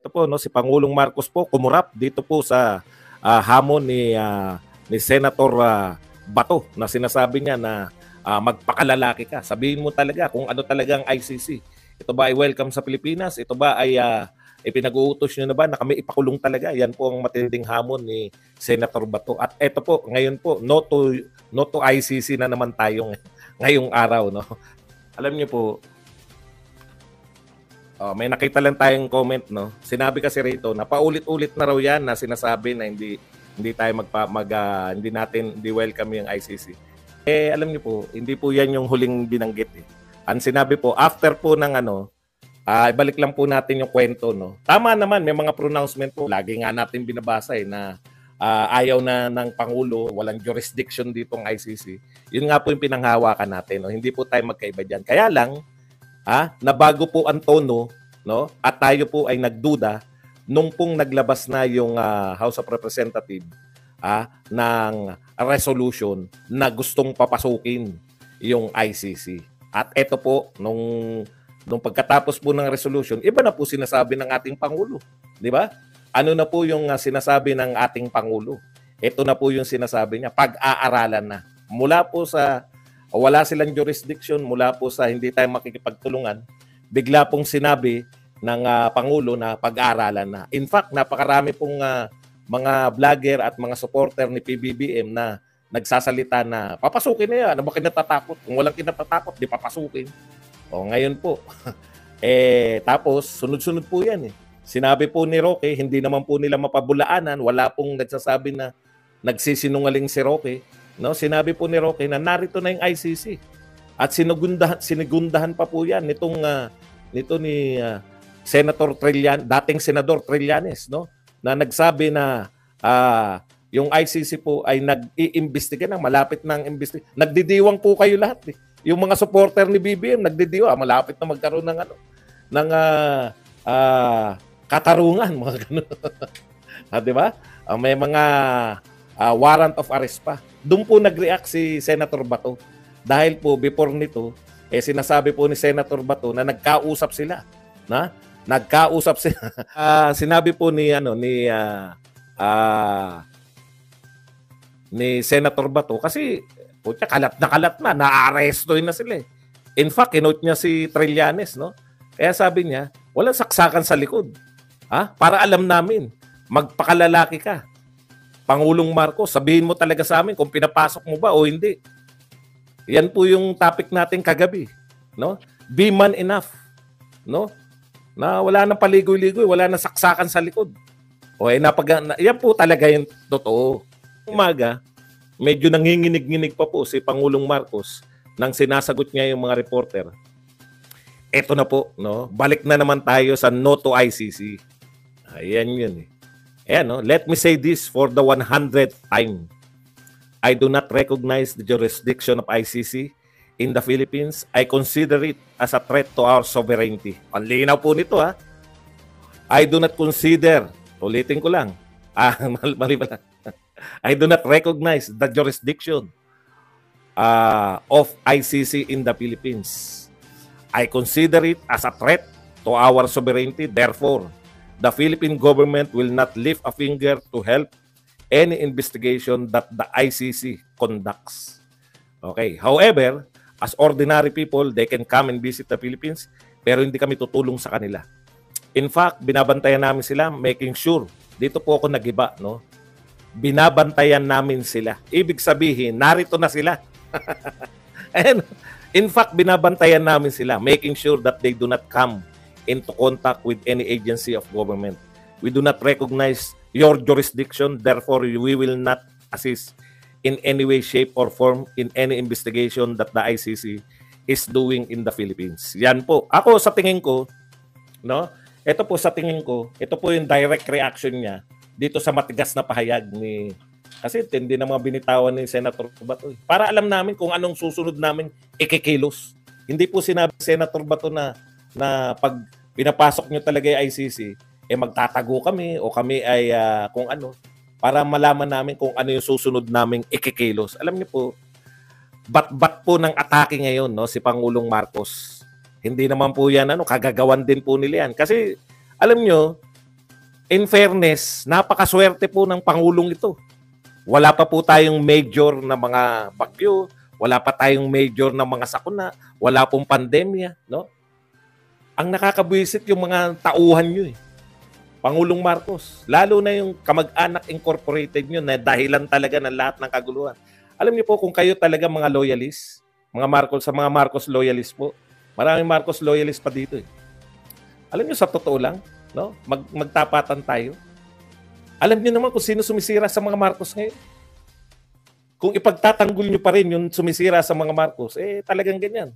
Ito po, no, si Pangulong Marcos po kumurap dito po sa hamon ni Senator Bato na sinasabi niya na magpakalalaki ka. Sabihin mo talaga kung ano talagang ICC. Ito ba ay welcome sa Pilipinas? Ito ba ay ipinag-uutos nyo na ba na kami ipakulong talaga? Yan po ang matinding hamon ni Senator Bato. At ito po, ngayon po, no to ICC na naman tayo ngayong araw. No? Alam niyo po, may nakita lang tayong comment, no? Sinabi kasi rito na paulit-ulit na raw yan na sinasabi na hindi tayo hindi welcome yung ICC. Alam niyo po, hindi po yan yung huling binanggit eh. Ang sinabi po after po ng ibalik lang po natin yung kwento, no. Tama naman, may mga pronouncement po. Lagi nga natin binabasa na ayaw na ng Pangulo, walang jurisdiction dito ng ICC. Yun nga po yung pinanghawakan natin, no. Hindi po tayo magkaiba diyan. Kaya lang nabago po ang tono, no? At tayo po ay nagduda nung pong naglabas na yung House of Representatives ng resolution na gustong papasukin yung ICC. At ito po, nung pagkatapos po ng resolution, iba na po sinasabi ng ating Pangulo. Di ba? Ano na po yung sinasabi ng ating Pangulo? Ito na po yung sinasabi niya, pag-aaralan na. Mula po sa wala silang jurisdiction, mula po sa hindi tayo makikipagtulungan, bigla pong sinabi ng Pangulo na pag-aaralan na. In fact, napakarami pong mga vlogger at mga supporter ni PBBM na nagsasalita na papasukin na yan. Ano ba kinatatakot? Kung walang kinatatakot, di papasukin. O ngayon po, tapos sunod-sunod po yan eh. Sinabi po ni Roque, hindi naman po nila mapabulaanan, wala pong nagsasabi na nagsisinungaling si Roque. No, sinabi po ni Roque na narito na yung ICC. At sinigundahan pa po yan nito ni Senator Trillanes, dating Senador Trillanes, no, na nagsabi na yung ICC po ay nag-iimbestiga na, malapit na ang imbestiga. Nagdidiwang po kayo lahat eh. Yung mga supporter ni BBM nagdidiwang, malapit na magkaroon ng katarungan, mga ganun. Di ba? May mga warrant of arrest pa. Doon po nag-react si Senator Bato. Dahil po before nito, sinasabi po ni Senator Bato na nagkausap sila. Nagkausap sila. Sinabi po ni Senator Bato kasi kalat na, na-arrestoin na sila eh. In fact, kinote niya si Trillanes, no? Kaya sabi niya, walang saksakan sa likod. Para alam namin, magpakalalaki ka. Pangulong Marcos, sabihin mo talaga sa amin kung pinapasok mo ba o hindi. Yan po yung topic natin kagabi, no? Be man enough, no? Na wala nang paligoy-ligoy, wala nang saksakan sa likod. Yan po talaga yung totoo. Umaga, medyo nanginginig-nginig pa po si Pangulong Marcos nang sinasagot niya yung mga reporter. Eto na po, no? Balik na naman tayo sa no to ICC. Ayan yun eh. Ayan, no? Let me say this for the 100th time. I do not recognize the jurisdiction of ICC in the Philippines. I consider it as a threat to our sovereignty. Ang linaw po nito, I do not consider, ulitin ko lang, mali pala. I do not recognize the jurisdiction of ICC in the Philippines. I consider it as a threat to our sovereignty. Therefore, the Philippine government will not lift a finger to help any investigation that the ICC conducts. Okay. However, as ordinary people, they can come and visit the Philippines, pero hindi kami tutulong sa kanila. In fact, binabantayan namin sila, making sure. Dito po ako nagiba, no? Binabantayan namin sila. Ibig sabihin, narito na sila. And, in fact, binabantayan namin sila, making sure that they do not come into contact with any agency of government. We do not recognize your jurisdiction, therefore we will not assist in any way, shape, or form in any investigation that the ICC is doing in the Philippines. Yan po. Ako sa tingin ko, no? Ito po sa tingin ko, ito po yung direct reaction niya dito sa matigas na pahayag ni, kasi hindi na mga binitawan ni Senator Bato. Para alam namin kung anong susunod namin ikikilos. Hindi po sinabi Senator Bato na pag pinapasok nyo talaga yung ICC, magtatago kami o kami ay kung ano, para malaman namin kung ano yung susunod naming ikikilos. Alam niyo po, bat po ng atake ngayon, no, si Pangulong Marcos. Hindi naman po yan, kagagawan din po nila yan. Kasi, alam niyo, in fairness, napakaswerte po ng Pangulong ito. Wala pa po tayong major na mga bagyo, wala pa tayong major na mga sakuna, wala pong pandemya, no? Ang nakakabwisit yung mga tauhan nyo eh. Pangulong Marcos, lalo na yung Kamag-anak Incorporated nyo na dahilan talaga ng lahat ng kaguluhan. Alam niyo po kung kayo talaga mga loyalists, mga Marcos loyalists po, maraming Marcos loyalists pa dito eh. Alam niyo sa totoo lang, no? Magtapatan tayo. Alam niyo naman kung sino sumisira sa mga Marcos ngayon. Kung ipagtatanggol niyo pa rin yung sumisira sa mga Marcos, eh talagang ganyan.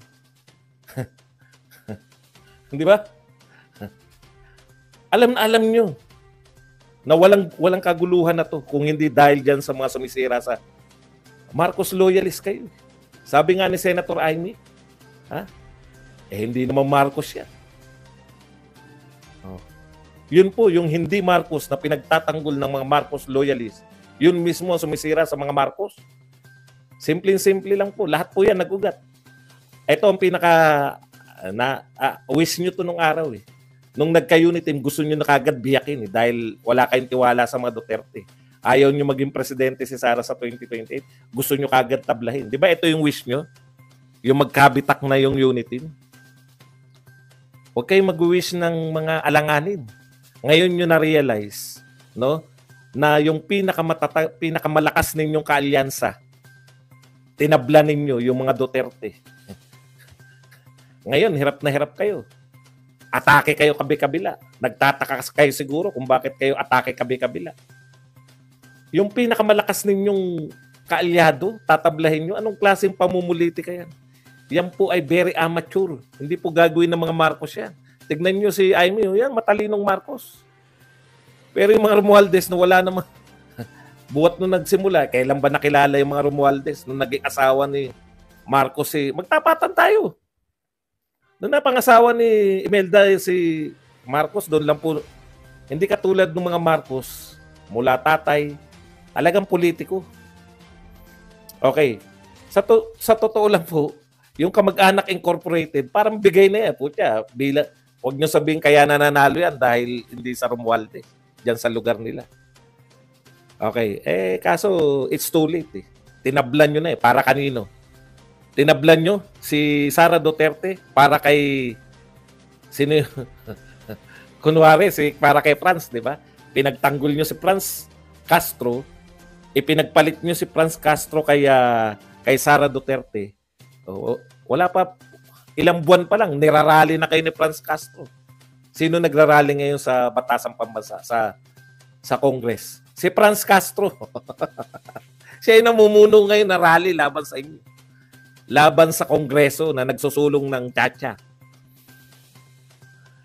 Di ba? Alam niyo na walang kaguluhan na to kung hindi dahil diyan sa mga sumisira sa Marcos loyalist kayo. Sabi nga ni Senator Amy, hindi naman Marcos yan. Yun po, yung hindi Marcos na pinagtatanggol ng mga Marcos loyalist, yun mismo sumisira sa mga Marcos. Simple lang po. Lahat po yan nag-ugat. Ito ang wish nyo to nung araw eh. Nung nagka-unity team, gusto nyo na kagad biyakin eh, dahil wala kayong tiwala sa mga Duterte. Ayaw nyo maging presidente si Sara sa 2028. Gusto nyo kagad tablahin. Di ba ito yung wish nyo? Yung magkabitak na yung unity team. Huwag kayong mag-wish ng mga alanganin. Ngayon nyo na-realize, no, na yung pinakamalakas ninyong kaalyansa, tinabla ninyo yung mga Duterte. Ngayon, hirap na hirap kayo. Atake kayo kabi-kabila. Nagtataka kayo siguro kung bakit kayo atake kabi-kabila. Yung pinakamalakas ninyong kaalyado, tatablahin nyo, anong klaseng pamumulitika yan? Yan po ay very amateur. Hindi po gagawin ng mga Marcos yan. Tignan nyo si Amy, yan, matalinong Marcos. Pero yung mga Romualdez na wala naman, buhat nung nagsimula, kailan ba nakilala yung mga Romualdez nung naging asawa ni Marcos? Magtapatan tayo. Nung napangasawa ni Imelda si Marcos, doon lang po, hindi katulad ng mga Marcos, mula tatay, talagang politiko. Okay. Sa totoo lang po, yung Kamag-anak Incorporated, parang bigay na yan. Putya, huwag nyo sabihin kaya nananalo yan dahil hindi sa Romualdez. Diyan sa lugar nila. Okay. Kaso, it's too late eh. Tinablan nyo na eh. Para kanino? Tinablan nyo si Sara Duterte para kay sino yun? Kunwari, para kay Franz, di ba? Pinagtanggol nyo si Franz Castro, ipinagpalit nyo si Franz Castro kay Sara Duterte. Wala pa, ilang buwan pa lang, nirarally na kayo ni Franz Castro. Sino nagrarally ngayon sa Batasang Pambansa, sa Congress? Si Franz Castro. Siya yung namumuno ngayon na rally laban sa inyo. Laban sa Kongreso na nagsusulong ng tsa-tsa.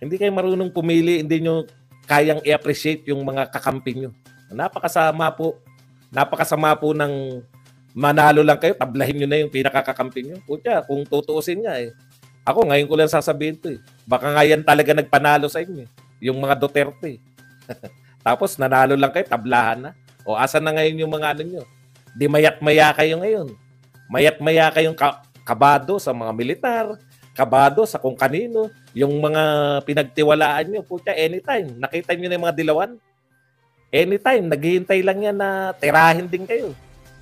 Hindi kayo marunong pumili, hindi nyo kayang i-appreciate yung mga kakampi nyo. Napakasama po ng manalo lang kayo, tablahin nyo na yung pinakakakampi nyo. Kutya, kung tutuusin nga eh. Ako, ngayon ko lang sasabihin to eh. Baka nga yan talaga nagpanalo sa inyo. Yung mga Duterte. Tapos nanalo lang kayo, tablahan na. O asan na ngayon yung mga ano nyo? Di mayat-maya kayo ngayon. Mayat-maya kayong kabado sa mga militar, kabado sa kung kanino, yung mga pinagtiwalaan nyo. Putya, anytime. Nakita nyo na yung mga dilawan? Anytime. Naghihintay lang yan na tirahin din kayo.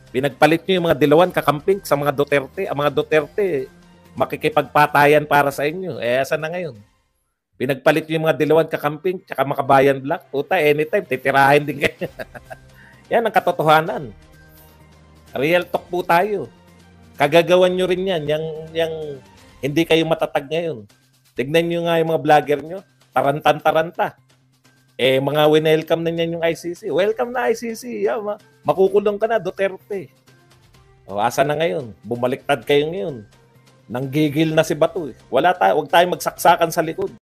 Pinagpalit nyo yung mga dilawan kakamping sa mga Duterte. Ang mga Duterte, makikipagpatayan para sa inyo. Asan na ngayon? Pinagpalit nyo yung mga dilawan kakamping tsaka makabayan black. Puta, anytime, titirahin din kayo. Yan ang katotohanan. Real talk po tayo. Kagagawan nyo rin yan. Yang hindi kayo matatag ngayon. Tignan nyo nga yung mga vlogger nyo. Tarantan-taranta. Mga welcome na niyan yung ICC. Welcome na ICC. Makukulong ka na, Duterte. Asa na ngayon? Bumaliktad kayo ngayon. Nanggigil na si Bato. Wag tayong magsaksakan sa likod.